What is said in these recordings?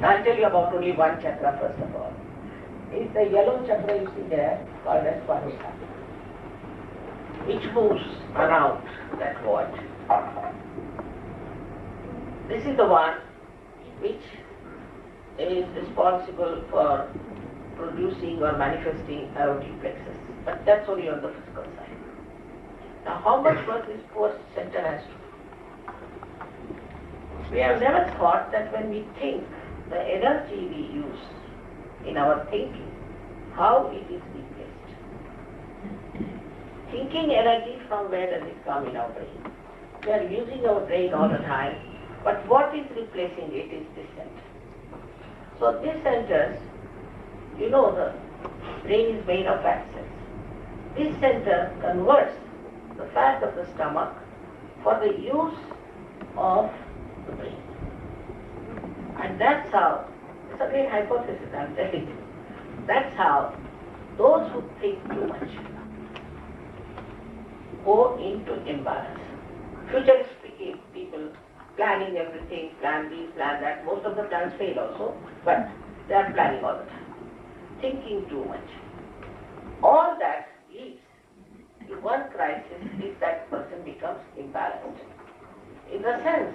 I'll tell you about only one chakra first of all. It's the yellow chakra you see there, called as Swadhisthana, which moves around that void. This is the one which is responsible for producing or manifesting aortic plexus, but that's only on the physical side. Now, how much work this poor center has to do? We have never thought that when we think, the energy we use in our thinking, how it is replaced. Thinking energy, from where does it come in our brain? We are using our brain all the time, but what is replacing it is this center. So these centers, you know, the brain is made of fat cells. This center converts the fat of the stomach for the use of the brain. And that's how, it's a great hypothesis, I'm telling you. That's how those who think too much go into imbalance. Futuristic people planning everything, plan this, plan that. Most of the plans fail also, but they are planning all the time. Thinking too much. All that leads to one crisis is that person becomes imbalanced. In the sense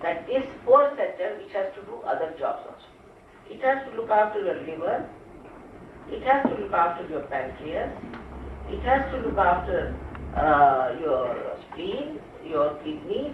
that this poor center which has to do other jobs also. It has to look after your liver, it has to look after your pancreas, it has to look after your spleen, your kidneys,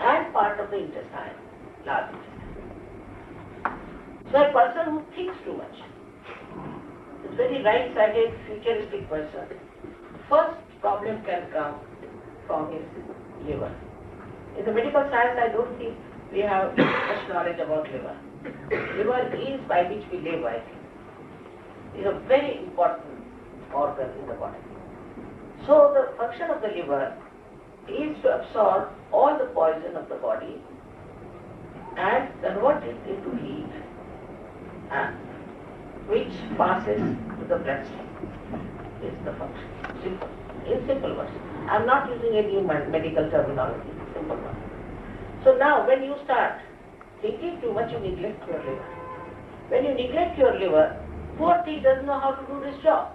and part of the intestine, large intestine. So a person who thinks too much, is very right-sided, futuristic person, first problem can come from his liver. In the medical science, I don't think we have much knowledge about liver. Liver is by which we live, I think. It's a very important organ in the body. So the function of the liver is to absorb all the poison of the body and convert it into heat, which passes to the bloodstream. Is the function. Simple. In simple words. I'm not using any medical terminology. Simple one. So now when you start thinking too much, you neglect your liver. When you neglect your liver, poor thing doesn't know how to do this job.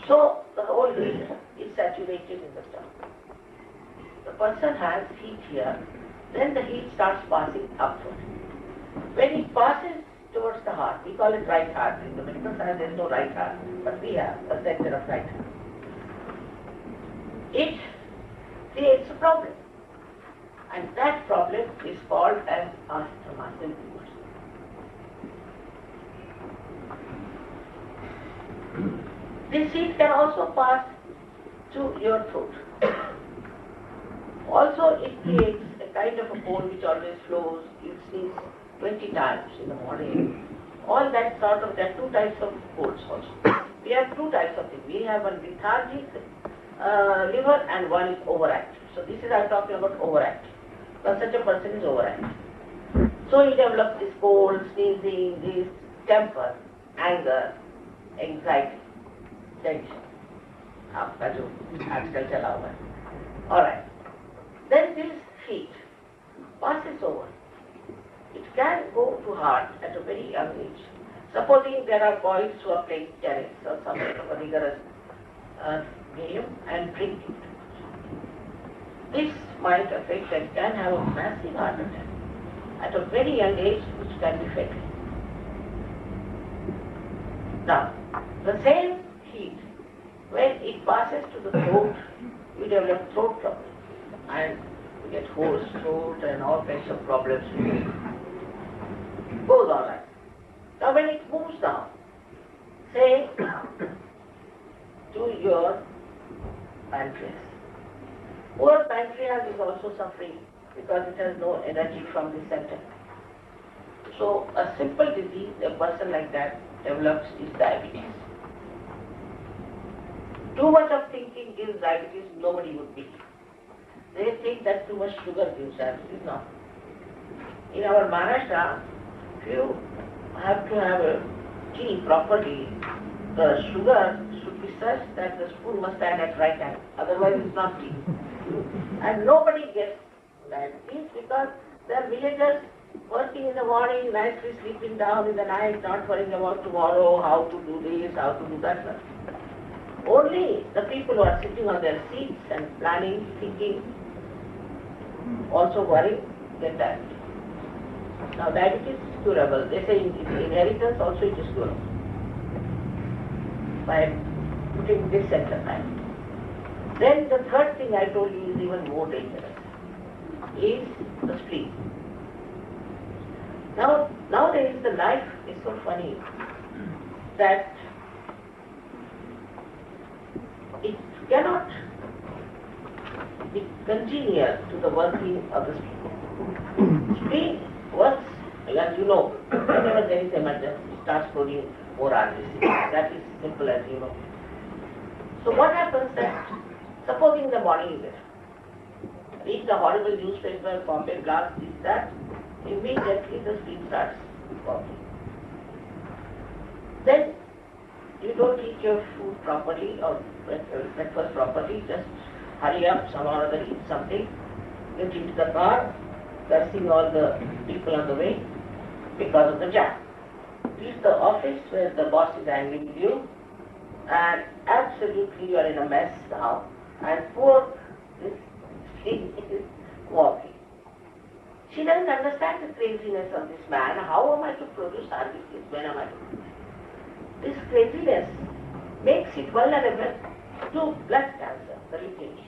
So the whole liver is saturated in the stomach. The person has heat here, then the heat starts passing upward. When it passes towards the heart, we call it right heart. In the medical science there is no right heart, but we have a center of right heart. It creates a problem. And that problem is called as asthma, simply. This heat can also pass to your throat. Also, it creates a kind of a cold which always flows. You sneeze 20 times in the morning. All that sort of, there are two types of colds also. We have two types of things. We have one lethargic liver and one is overactive. So this is, I'm talking about overactive. Because such a person is overactive. So he develops this cold, sneezing, this temper, anger, anxiety, tension. Alright. Then this heat passes over. It can go to heart at a very young age. Supposing there are boys who are playing tennis or some kind of a rigorous game and drinking. This might affect and can have a massive heart attack at a very young age, which can be fatal. Now, the same heat, when it passes to the throat, you develop throat trouble and you get hoarse throat and all kinds of problems. Goes all right. Now when it moves down, say to your pancreas. Poor pancreas is also suffering because it has no energy from the center. So a simple disease a person like that develops is diabetes. Too much of thinking gives diabetes, nobody would believe. They think that too much sugar gives diabetes. No. In our Maharashtra, if you have to have a tea properly, the sugar should be such that the spoon must stand at right angle. Otherwise it's not tea. And nobody gets diabetes because There are villagers working in the morning, nicely sleeping down in the night, not worrying about tomorrow, how to do this, how to do that. Only the people who are sitting on their seats and planning, thinking, also worrying, get diabetes. Now diabetes is curable. They say in inheritance also it is curable by putting this exercise. Then the third thing I told you is even more dangerous, is the spleen. Now, nowadays the life is so funny that it cannot be congenial to the working of the spleen. Spleen works, as you know, whenever there is emergency, it starts producing more RBC. That is simple as you know. So what happens that, supposing the body is there, read the horrible newspaper, pump a glass, this, that, immediately the spleen starts working. Then you don't eat your food properly or breakfast properly, just hurry up, somehow or other eat something, get into the car, cursing all the people on the way because of the jam. Reach the office where the boss is angry with you, and absolutely you are in a mess now, and poor this thing is walking. She doesn't understand the craziness of this man. How am I to produce RBCs? When am I to produce? This craziness makes it vulnerable to blood cancer, the leukemia.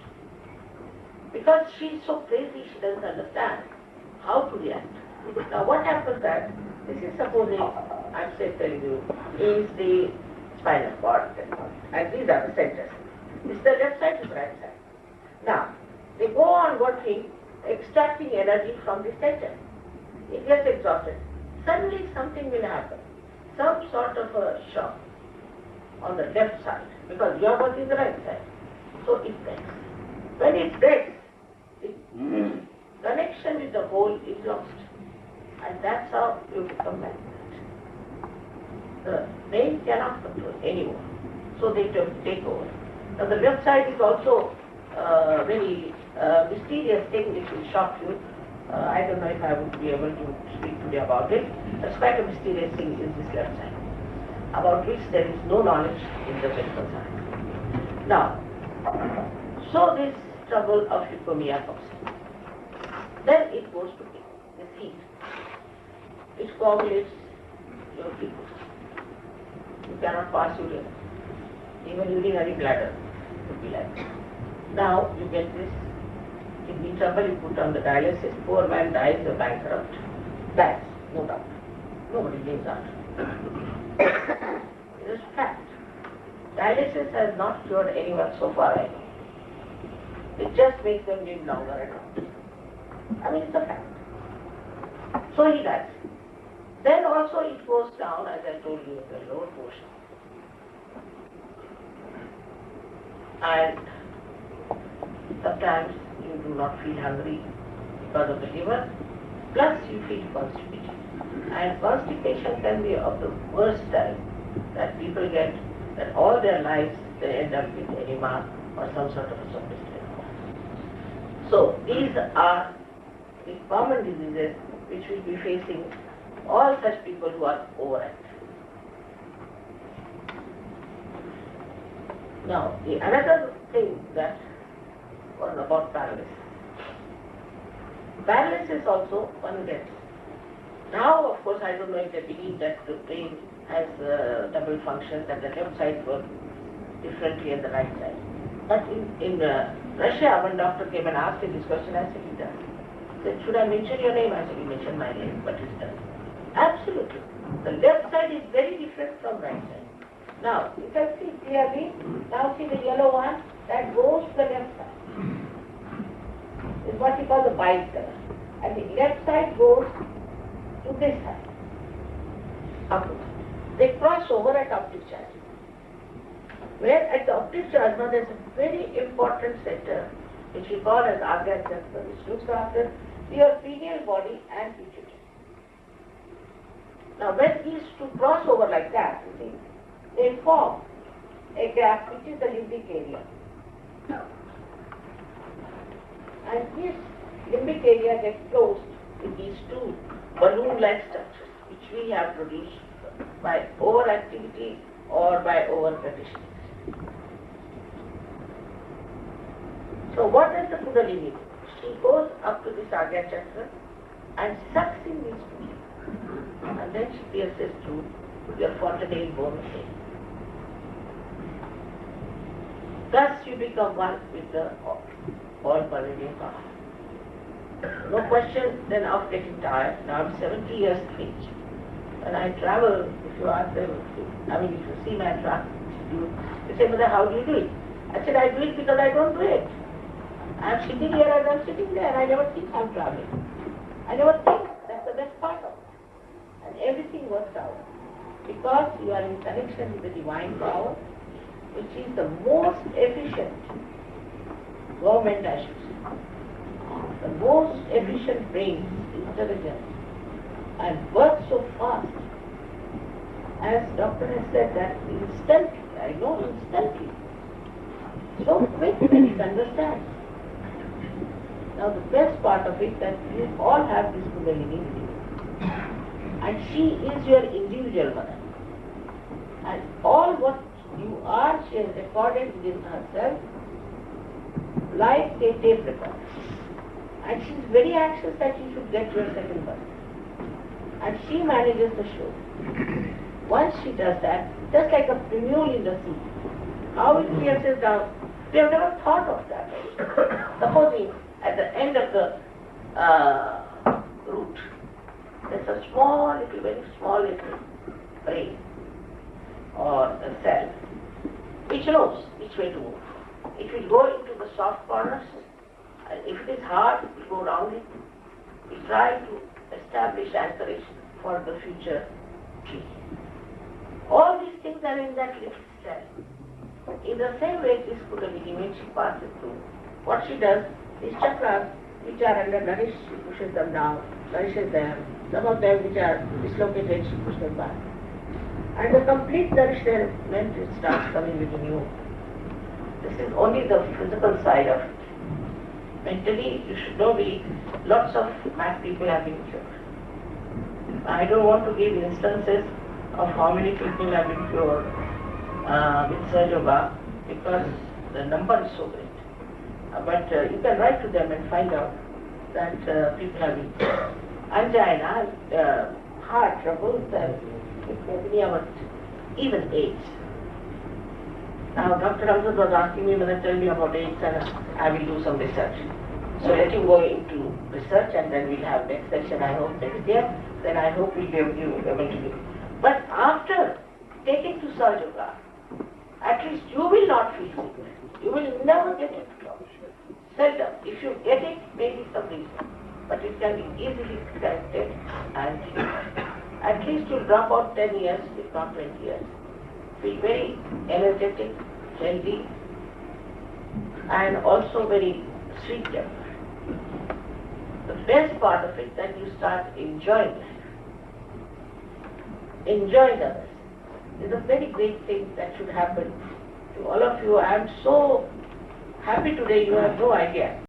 Because she is so crazy, she doesn't understand how to react. Now what happens that, this is supposing, I'm telling you, is the spinal cord, and these are the centers. This is the left side, this is the right side. Now, they go on working, extracting energy from the center. It gets exhausted. Suddenly something will happen. Some sort of a shock on the left side, because you are working the right side. So it breaks. When it breaks, the connection with the whole is lost. And that's how you become like that. The brain cannot control anymore. So they take over. Now the left side is also very mysterious thing which will shock you. I don't know if I would be able to speak today about it. That's quite a mysterious thing is this left side, about which there is no knowledge in the medical science. Now, so this trouble of leukemia comes in. Then it goes to this heat. It coagulates your people. You cannot pass urine. Even urinary bladder would be like this. Now you get this kidney trouble, you put on the dialysis, poor man dies a bankrupt. Dies, no doubt. Nobody lives out. It is fact. Dialysis has not cured anyone so far, I know. It just makes them live longer and longer. I mean, it's a fact. So he dies. Then also it goes down, as I told you, in the lower portion. And sometimes you do not feel hungry because of the liver, plus you feel constipation. And constipation can be of the worst type that people get, that all their lives they end up with edema or some sort of a sophisticated. So these are the common diseases which will be facing all such people who are overactive. Now, another thing that was about paralysis. Paralysis also one gets. Now, of course, I don't know if they believe that the brain has double functions and the left side works differently than the right side. But in Russia, one doctor came and asked me this question, I said, he does. He said, should I mention your name? I said, you mention my name, but it's done. Absolutely. The left side is very different from right side. Now, you can see clearly, now see the yellow one, that goes to the left side. It's what we call the bile cells. And the left side goes to this side. Upwards. They cross over at optic chiasm. Where at the optic chiasm there is a very important center which we call as Agya center, which looks after your pineal body and pituitary. Now when these two cross over like that, you see, they form a gap which is the limbic area. And this limbic area gets closed with bomb-like structures which we have produced by overactivity or by over-repetition. So what does the Kundalini do? She goes up to this Agya Chakra and sucks in these two, and then she pierces through your fontanelle bone shape. Thus you become one with the all-pervading power. No question then of getting tired. Now I'm 70 years of age. When I travel, if you ask them, if you see my travel, they say, Mother, how do you do it? I said, I do it because I don't do it. I'm sitting here and I'm sitting there. I never think I'm traveling. I never think. That's the best part of it. And everything works out. Because you are in connection with the divine power, which is the most efficient government, I should say. The most efficient brain, intelligence, and works so fast. As Doctor has said that instantly, I know instantly. So quick that it understands. Now the best part of it that you all have this Kundalini with you. And she is your individual mother. And all what you are, she has recorded within herself like a tape recorder. And she is very anxious that you should get your second birth. And she manages the show. Once she does that, just like a mule in the sea, how it pierces down, we have never thought of that. Supposing at the end of the route, there's a small little, very small little brain or a cell which knows which way to move. It will go into the soft corners, and if it is hard, it will go round it. We try to establish anchorage for the future tree. All these things are in that little cell. In the same way, this Kundalini, when she passes through, what she does, these chakras which are undernourished, she pushes them down, nourishes them. Some of them which are dislocated, she pushes them back. And the complete nourishment starts coming within you. This is only the physical side of it. Mentally, you should know lots of mad people have been cured. I don't want to give instances of how many people have been cured with Sahaja Yoga because the number is so great. But you can write to them and find out that people have been cured. Angina, heart troubles, even AIDS. Now Dr. Ramzan was asking me, Mother, tell me about AIDS and I will do some research. So let him go into research and then we'll have next session, I hope, next year. Then I hope we'll be able to do. But after taking to Sahaja Yoga, at least you will not feel sick. You will never get it. Seldom. If you get it, maybe some reason. But it can be easily corrected and at least you'll drop out 10 years, if not 20 years. Feel very energetic, healthy, and also very sweet tempered. The best part of it that you start enjoying life. Enjoying others is a very great thing that should happen to all of you. I am so happy today, you have no idea.